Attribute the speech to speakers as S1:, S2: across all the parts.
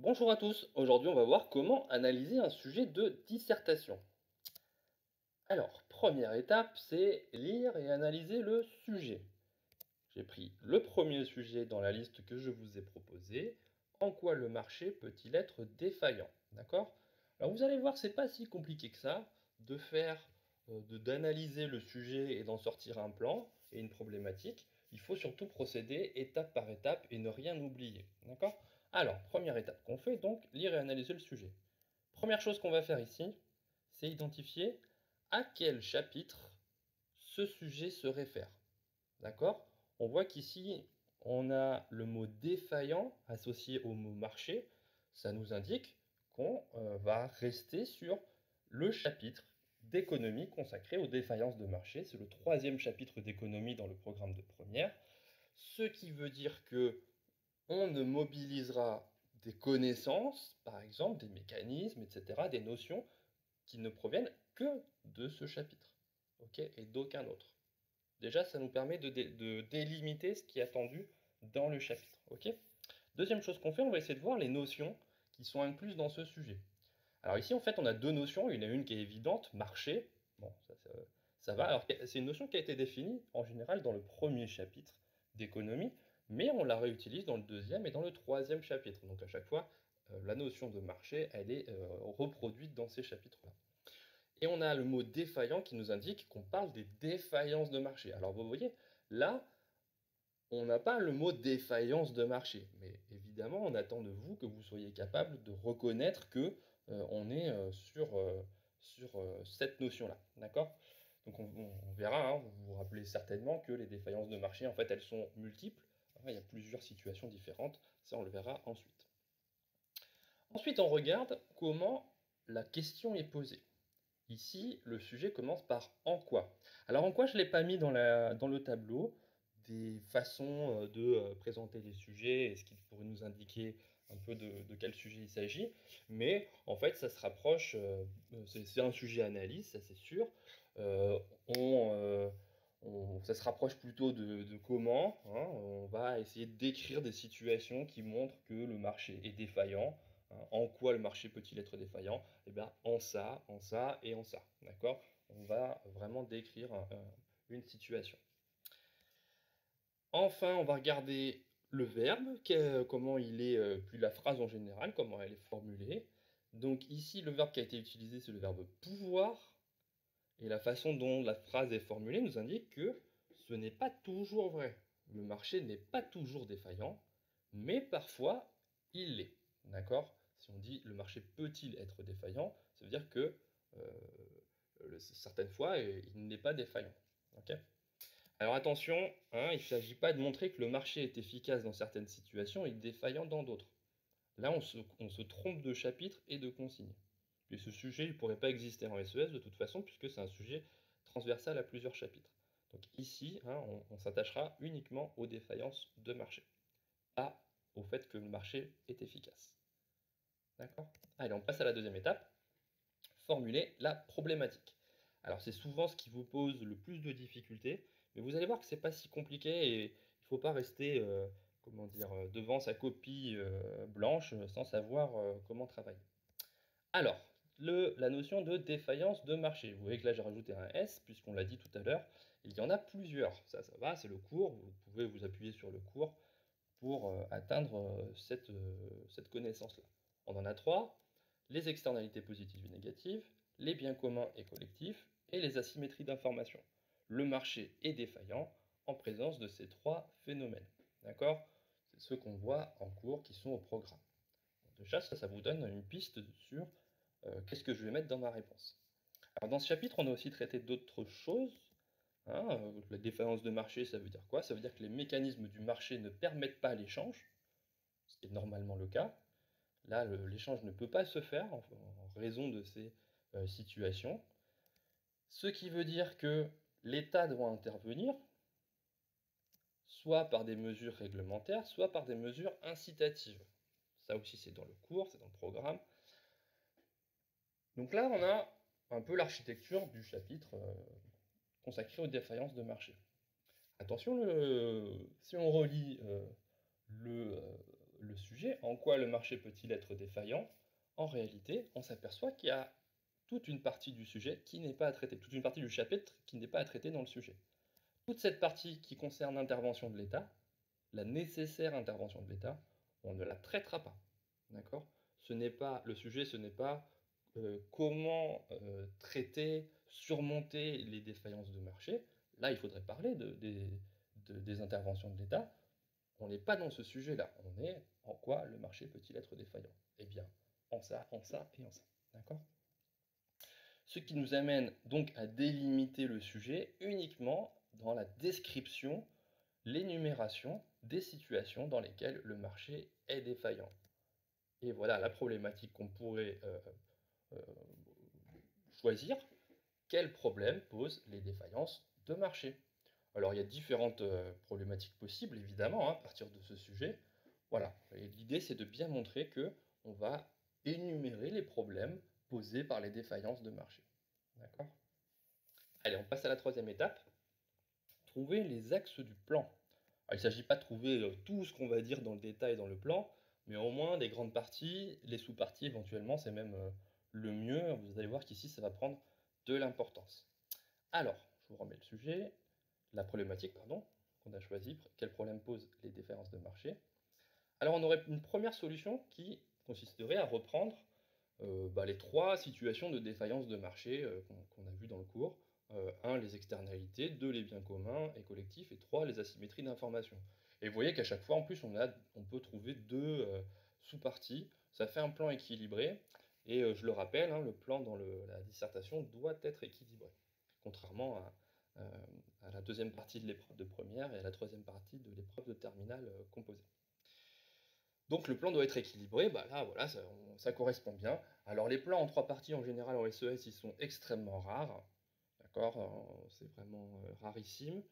S1: Bonjour à tous, aujourd'hui on va voir comment analyser un sujet de dissertation. Alors, première étape, c'est lire et analyser le sujet. J'ai pris le premier sujet dans la liste que je vous ai proposée. En quoi le marché peut-il être défaillant? D'accord? Alors vous allez voir, c'est pas si compliqué que ça de d'analyser le sujet et d'en sortir un plan et une problématique. Il faut surtout procéder étape par étape et ne rien oublier. D'accord? Alors, première étape qu'on fait, donc, lire et analyser le sujet. Première chose qu'on va faire ici, c'est identifier à quel chapitre ce sujet se réfère. D'accord? On voit qu'ici, on a le mot défaillant associé au mot marché. Ça nous indique qu'on va rester sur le chapitre d'économie consacré aux défaillances de marché. C'est le troisième chapitre d'économie dans le programme de première. Ce qui veut dire que on ne mobilisera des connaissances, par exemple des mécanismes, etc., des notions qui ne proviennent que de ce chapitre, ok, et d'aucun autre. Déjà, ça nous permet de délimiter ce qui est attendu dans le chapitre. Ok. Deuxième chose qu'on fait, on va essayer de voir les notions qui sont incluses dans ce sujet. Alors ici, en fait, on a deux notions. Il y en a une qui est évidente, marché. Bon, ça va. Alors, c'est une notion qui a été définie en général dans le premier chapitre d'économie, mais on la réutilise dans le deuxième et dans le troisième chapitre. Donc à chaque fois, la notion de marché, elle est reproduite dans ces chapitres-là. Et on a le mot défaillant qui nous indique qu'on parle des défaillances de marché. Alors vous voyez, là, on n'a pas le mot défaillance de marché, mais évidemment, on attend de vous que vous soyez capable de reconnaître que on est sur cette notion-là, d'accord? Donc on verra, hein, vous vous rappelez certainement que les défaillances de marché, en fait, elles sont multiples. Il y a plusieurs situations différentes, ça on le verra ensuite. Ensuite, on regarde comment la question est posée. Ici, le sujet commence par en quoi. Alors en quoi, je ne l'ai pas mis dans le tableau, des façons de présenter les sujets et ce qui pourrait nous indiquer un peu de quel sujet il s'agit. Mais en fait, ça se rapproche, c'est un sujet analyse, ça c'est sûr. Euh, on, euh, Ça se rapproche plutôt de comment, hein. On va essayer de décrire des situations qui montrent que le marché est défaillant. Hein. En quoi le marché peut-il être défaillant? Eh bien, en ça et en ça. D'accord? On va vraiment décrire une situation. Enfin, on va regarder le verbe, comment il est, puis la phrase en général, comment elle est formulée. Donc ici, le verbe qui a été utilisé, c'est le verbe pouvoir. Et la façon dont la phrase est formulée nous indique que ce n'est pas toujours vrai. Le marché n'est pas toujours défaillant, mais parfois il l'est. D'accord? Si on dit le marché peut-il être défaillant, ça veut dire que certaines fois il n'est pas défaillant. Ok. Alors attention, hein, il ne s'agit pas de montrer que le marché est efficace dans certaines situations et défaillant dans d'autres. Là, on se trompe de chapitre et de consigne. Et ce sujet, il ne pourrait pas exister en SES de toute façon, puisque c'est un sujet transversal à plusieurs chapitres. Donc ici, hein, on s'attachera uniquement aux défaillances de marché, pas au fait que le marché est efficace. D'accord? Allez, on passe à la deuxième étape, formuler la problématique. Alors c'est souvent ce qui vous pose le plus de difficultés, mais vous allez voir que ce n'est pas si compliqué et il ne faut pas rester comment dire, devant sa copie blanche sans savoir comment travailler. Alors, la notion de défaillance de marché. Vous voyez que là, j'ai rajouté un S, puisqu'on l'a dit tout à l'heure. Il y en a plusieurs. Ça va, c'est le cours. Vous pouvez vous appuyer sur le cours pour atteindre cette connaissance-là. On en a trois. Les externalités positives et négatives, les biens communs et collectifs, et les asymétries d'information. Le marché est défaillant en présence de ces trois phénomènes. D'accord? C'est ceux qu'on voit en cours qui sont au programme. Déjà, ça vous donne une piste sur qu'est-ce que je vais mettre dans ma réponse. Alors, dans ce chapitre, on a aussi traité d'autres choses. Hein, la défaillance de marché, ça veut dire quoi? Ça veut dire que les mécanismes du marché ne permettent pas l'échange, ce qui est normalement le cas. Là, l'échange ne peut pas se faire en raison de ces situations. Ce qui veut dire que l'État doit intervenir, soit par des mesures réglementaires, soit par des mesures incitatives. Ça aussi, c'est dans le cours, c'est dans le programme. Donc là, on a un peu l'architecture du chapitre consacré aux défaillances de marché. Attention, si on relit le sujet, en quoi le marché peut-il être défaillant? En réalité, on s'aperçoit qu'il y a toute une partie du sujet qui n'est pas à traiter, toute une partie du chapitre qui n'est pas à traiter dans le sujet. Toute cette partie qui concerne l'intervention de l'État, la nécessaire intervention de l'État, on ne la traitera pas. D'accord? Ce n'est pas le sujet, ce n'est pas comment traiter, surmonter les défaillances de marché. Là, il faudrait parler des interventions de l'État. On n'est pas dans ce sujet-là. On est en quoi le marché peut-il être défaillant? Eh bien, en ça et en ça. D'accord? Ce qui nous amène donc à délimiter le sujet uniquement dans la description, l'énumération des situations dans lesquelles le marché est défaillant. Et voilà la problématique qu'on pourrait euh, choisir. Quel problème posent les défaillances de marché? Alors il y a différentes problématiques possibles, évidemment, à partir de ce sujet. Voilà, l'idée c'est de bien montrer que on va énumérer les problèmes posés par les défaillances de marché. D'accord? Allez, on passe à la troisième étape. Trouver les axes du plan. Alors, il ne s'agit pas de trouver tout ce qu'on va dire dans le détail dans le plan, mais au moins des grandes parties, les sous-parties éventuellement, c'est même le mieux. Vous allez voir qu'ici, ça va prendre de l'importance. Alors, je vous remets le sujet, la problématique, pardon, qu'on a choisi. Quel problème posent les différences de marché? Alors, on aurait une première solution qui consisterait à reprendre les trois situations de défaillance de marché qu'on a vues dans le cours. 1, les externalités, 2, les biens communs et collectifs, et 3, les asymétries d'information. Et vous voyez qu'à chaque fois, en plus, on peut trouver deux sous-parties. Ça fait un plan équilibré. Et je le rappelle, le plan dans la dissertation doit être équilibré, contrairement à la deuxième partie de l'épreuve de première et à la troisième partie de l'épreuve de terminale composée. Donc le plan doit être équilibré, là voilà, ça correspond bien. Alors les plans en trois parties en général en SES, ils sont extrêmement rares, d'accord, c'est vraiment rarissime.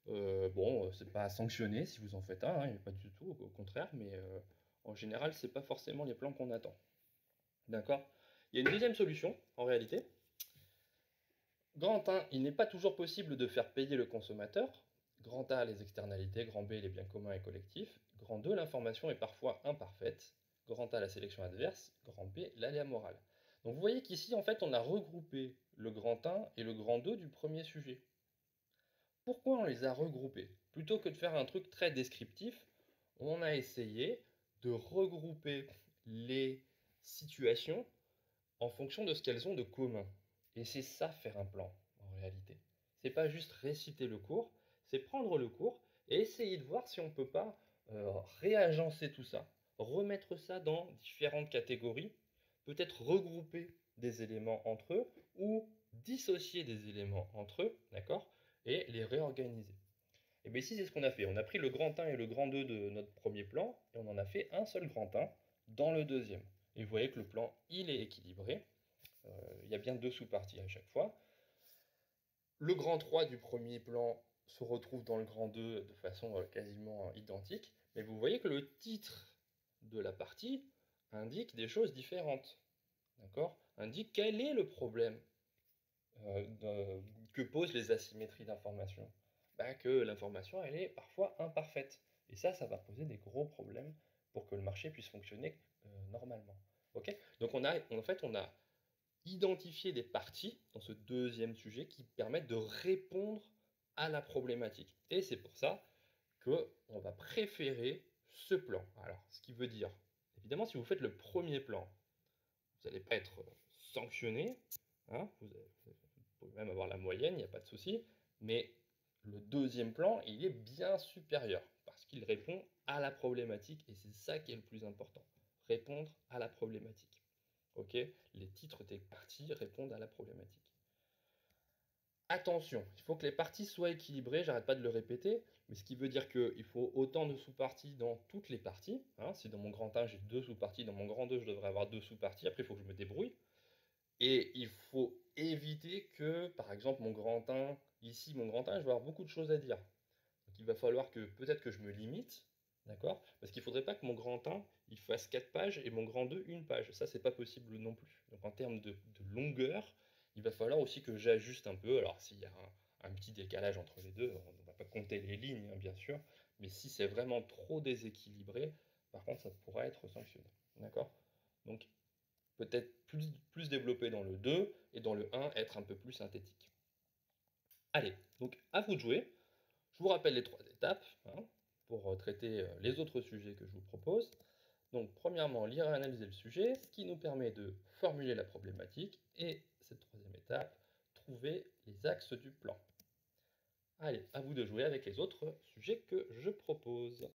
S1: Bon, c'est pas sanctionné si vous en faites un, il n'y a pas du tout, au contraire, mais en général, c'est pas forcément les plans qu'on attend. D'accord? Il y a une deuxième solution, en réalité. Grand 1, il n'est pas toujours possible de faire payer le consommateur. Grand A, les externalités. Grand B, les biens communs et collectifs. Grand 2, l'information est parfois imparfaite. Grand A, la sélection adverse. Grand B, l'aléa moral. Donc vous voyez qu'ici, en fait, on a regroupé le grand 1 et le grand 2 du premier sujet. Pourquoi on les a regroupés? Plutôt que de faire un truc très descriptif, on a essayé de regrouper les situations en fonction de ce qu'elles ont de commun. Et c'est ça faire un plan, en réalité. C'est pas juste réciter le cours, c'est prendre le cours et essayer de voir si on ne peut pas réagencer tout ça, remettre ça dans différentes catégories, peut-être regrouper des éléments entre eux ou dissocier des éléments entre eux, d'accord, et les réorganiser. Et bien ici, c'est ce qu'on a fait. On a pris le grand 1 et le grand 2 de notre premier plan et on en a fait un seul grand 1 dans le deuxième. Et vous voyez que le plan, il est équilibré. Il y a bien deux sous-parties à chaque fois. Le grand 3 du premier plan se retrouve dans le grand 2 de façon quasiment identique, mais vous voyez que le titre de la partie indique des choses différentes. D'accord? Indique quel est le problème que posent les asymétries d'information. Que l'information, elle est parfois imparfaite. Et ça va poser des gros problèmes pour que le marché puisse fonctionner normalement. Ok? Donc en fait, on a identifier des parties dans ce deuxième sujet qui permettent de répondre à la problématique. Et c'est pour ça qu'on va préférer ce plan. Alors, ce qui veut dire, évidemment, si vous faites le premier plan, vous n'allez pas être sanctionné, vous pouvez même avoir la moyenne, il n'y a pas de souci, mais le deuxième plan, il est bien supérieur, parce qu'il répond à la problématique, et c'est ça qui est le plus important, répondre à la problématique. Ok, les titres des parties répondent à la problématique. Attention, il faut que les parties soient équilibrées, j'arrête pas de le répéter, mais ce qui veut dire qu'il faut autant de sous-parties dans toutes les parties. Si dans mon grand 1 j'ai deux sous-parties, dans mon grand 2 je devrais avoir deux sous-parties, après il faut que je me débrouille. Et il faut éviter que, par exemple, mon grand 1, ici mon grand 1, je vais avoir beaucoup de choses à dire. Donc il va falloir que peut-être que je me limite, d'accord? Parce qu'il ne faudrait pas que mon grand 1 il fasse 4 pages et mon grand 2 une page. Ça, c'est pas possible non plus. Donc en termes de longueur, il va falloir aussi que j'ajuste un peu. Alors s'il y a un petit décalage entre les deux, on ne va pas compter les lignes, bien sûr, mais si c'est vraiment trop déséquilibré, par contre, ça pourra être sanctionné. D'accord? Donc, peut-être plus développé dans le 2 et dans le 1, être un peu plus synthétique. Allez, donc à vous de jouer. Je vous rappelle les 3 étapes hein, pour traiter les autres sujets que je vous propose. Donc, premièrement, lire et analyser le sujet, ce qui nous permet de formuler la problématique. Et cette troisième étape, trouver les axes du plan. Allez, à vous de jouer avec les autres sujets que je propose.